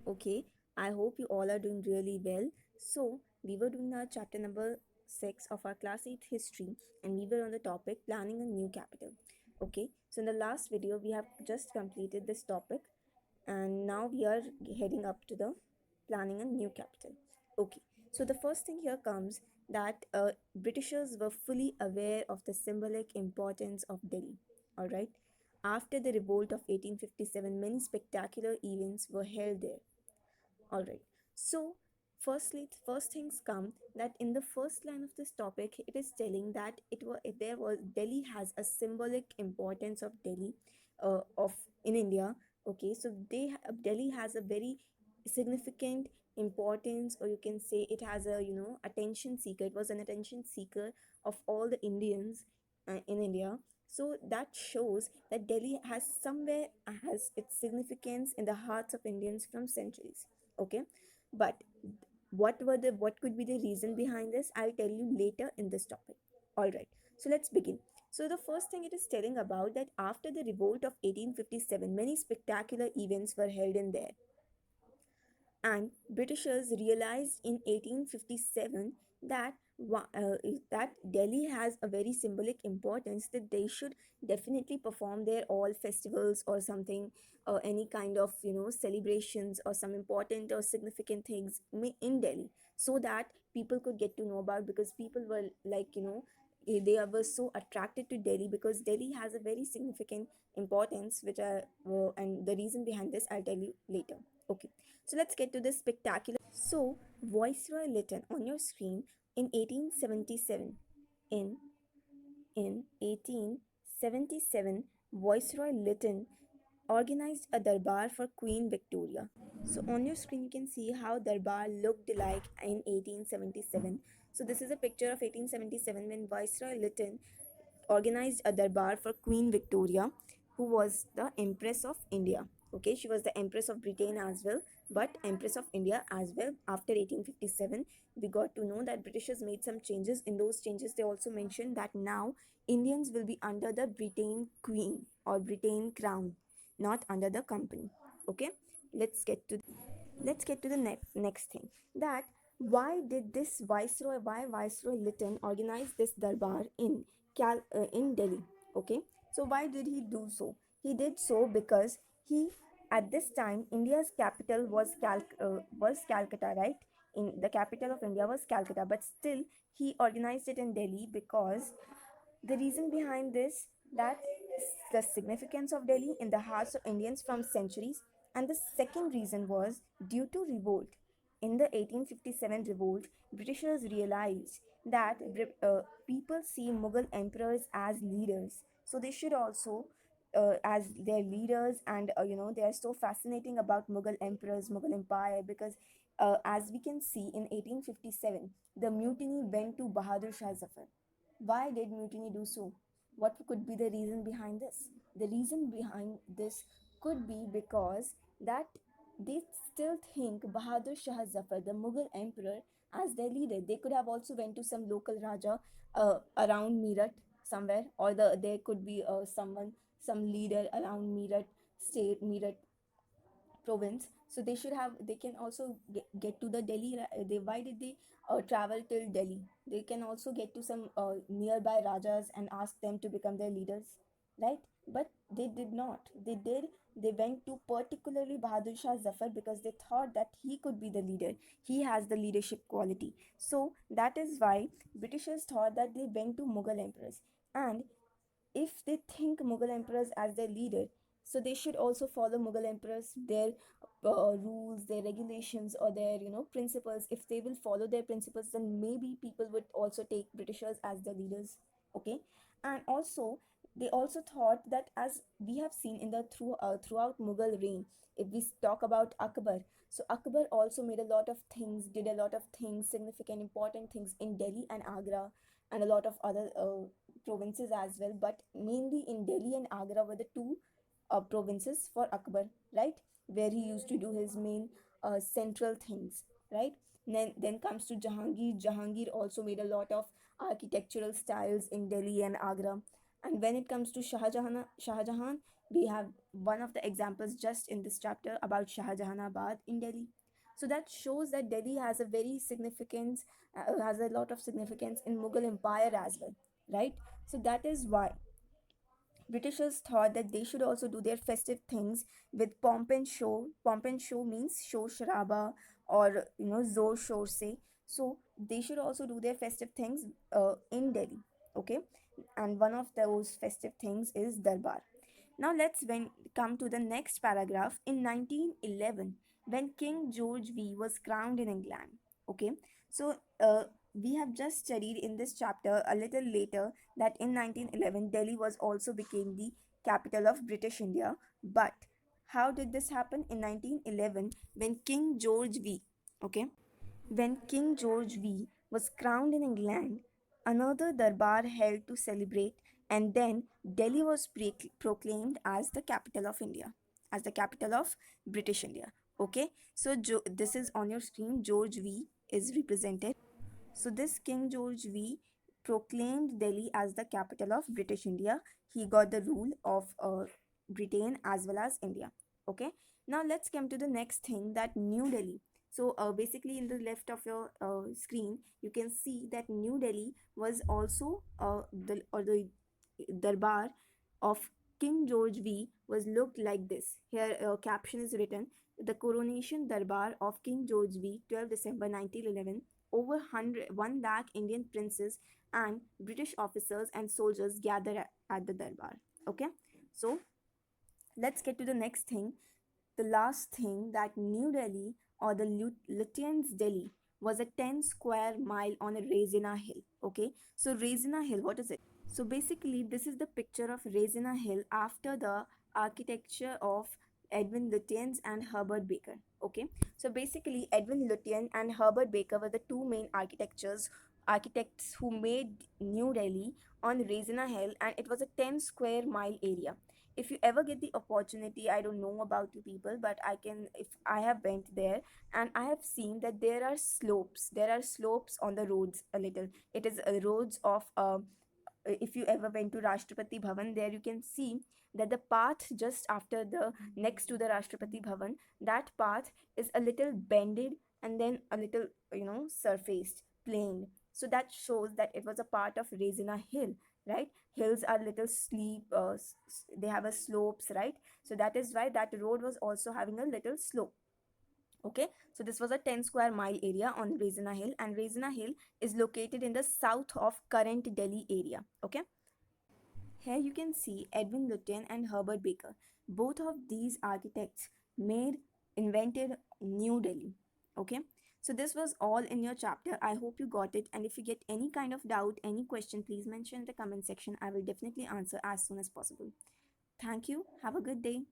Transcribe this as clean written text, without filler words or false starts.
Okay, I hope you all are doing really well. So, we were doing our chapter number 6 of our class 8 history, and we were on the topic planning a new capital. Okay, so in the last video, we have just completed this topic, and now we are heading up to the planning a new capital. Okay, so the first thing here comes that Britishers were fully aware of the symbolic importance of Delhi. All right, after the revolt of 1857, many spectacular events were held there. All right. So, first things come that in the first line of this topic, it is telling that there was Delhi has a symbolic importance of Delhi, of in India. Okay, so Delhi has a very significant importance, or you can say it has a attention seeker. It was an attention seeker of all the Indians in India. So that shows that Delhi has its significance in the hearts of Indians from centuries. Okay, but what could be the reason behind this? I'll tell you later in this topic. All right, so let's begin. So the first thing it is telling about that after the revolt of 1857, many spectacular events were held in there, and Britishers realized in 1857 that that Delhi has a very symbolic importance, that they should definitely perform their all festivals or something, any kind of celebrations or some important or significant things in Delhi, so that people could get to know about, because people were like they were so attracted to Delhi because Delhi has a very significant importance, which are and the reason behind this I'll tell you later. Okay, so let's get to this spectacular. So, Viceroy Lytton on your screen in 1877. In in 1877, Viceroy Lytton organized a darbar for Queen Victoria. So on your screen you can see how darbar looked like in 1877. So this is a picture of 1877 when Viceroy Lytton organized a darbar for Queen Victoria, who was the Empress of India. Okay, she was the Empress of Britain as well, but Empress of India as well. After 1857, we got to know that Britishers made some changes. In those changes, they also mentioned that now Indians will be under the Britain Queen or Britain Crown, not under the company. Okay, let's get to the next thing, that why Viceroy Lytton organized this darbar in Delhi. Okay, so why did he do so? He did so because he at this time India's capital was Calcutta, right? In the capital of India was Calcutta, but still he organized it in Delhi because the reason behind this, that the significance of Delhi in the hearts of Indians from centuries, and the second reason was due to revolt. In the 1857 revolt, Britishers realized that people see Mughal emperors as leaders, so they should also as their leaders, and they are so fascinating about Mughal emperors, Mughal empire, because as we can see in 1857, the mutiny went to Bahadur Shah Zafar. Why did mutiny do so? What could be the reason behind this? The reason behind this could be because that they still think Bahadur Shah Zafar, the Mughal emperor, as their leader. They could have also went to some local Raja around Meerut somewhere, or there could be some leader around Meerut state, Meerut province. So they can also get to the Delhi. Why did they travel till Delhi? They can also get to some nearby rajas and ask them to become their leaders, right? But they did not. They went to particularly Bahadur Shah Zafar because they thought that he could be the leader. He has the leadership quality. So that is why Britishers thought that they went to Mughal emperors. And if they think Mughal emperors as their leader, so they should also follow Mughal emperors, their rules, their regulations, or their principles. If they will follow their principles, then maybe people would also take Britishers as their leaders. Okay, and also they also thought that, as we have seen in the throughout Mughal reign, if we talk about Akbar, so Akbar also made a lot of things, did a lot of things, significant, important things in Delhi and Agra, and a lot of other provinces as well. But mainly in Delhi and Agra were the two provinces for Akbar, right? Where he used to do his main central things, right? Then comes to Jahangir. Jahangir also made a lot of architectural styles in Delhi and Agra. And when it comes to Shah Jahan, we have one of the examples just in this chapter about Shahjahanabad in Delhi. So that shows that Delhi has a very significance, has a lot of significance in Mughal Empire as well, right? So that is why Britishers thought that they should also do their festive things with pomp and show. Pomp and show means show sharaba or zor shor se. So they should also do their festive things in Delhi. Okay, and one of those festive things is Darbar. Now come to the next paragraph. In 1911, when King George V was crowned in England. Okay, so we have just studied in this chapter a little later that in 1911 Delhi was also became the capital of British India. But how did this happen in 1911 when King George V? Okay, when King George V was crowned in England, another darbar held to celebrate, and then Delhi was proclaimed as the capital of India, as the capital of British India. Okay, so this is on your screen. George V is represented. So this King George V proclaimed Delhi as the capital of British India. He got the rule of Britain as well as India. Okay. Now let's come to the next thing, that New Delhi. So basically in the left of your screen, you can see that New Delhi was also the Darbar of King George V was looked like this. Here a caption is written: the coronation Darbar of King George V, 12 December 1911. Over 1 lakh Indian princes and British officers and soldiers gathered at the Darbar. Okay, so let's get to the next thing. The last thing, that New Delhi, or the Lutyens Delhi, was a 10 square mile on a Raisina Hill. Okay, so Raisina Hill, what is it? So basically, this is the picture of Raisina Hill after the architecture of Edwin Lutyens and Herbert Baker. Okay, so basically, Edwin Lutyens and Herbert Baker were the two main architects who made New Delhi on Raisina Hill, and it was a 10 square mile area. If you ever get the opportunity, I don't know about you people, but I can, if I have went there, and I have seen that there are slopes on the roads a little. It is roads of if you ever went to Rashtrapati Bhavan, there you can see that the path just after the next to the Rashtrapati Bhavan, that path is a little bended and then a little surfaced, planed. So that shows that it was a part of Raisina Hill, right? Hills are little they have a slopes, right? So that is why that road was also having a little slope. Okay, so this was a 10 square mile area on Raisina Hill, and Raisina Hill is located in the south of current Delhi area. Okay, here you can see Edwin Lutyens and Herbert Baker. Both of these architects invented New Delhi. Okay, so this was all in your chapter. I hope you got it, and if you get any kind of doubt, any question, please mention in the comment section. I will definitely answer as soon as possible. Thank you. Have a good day.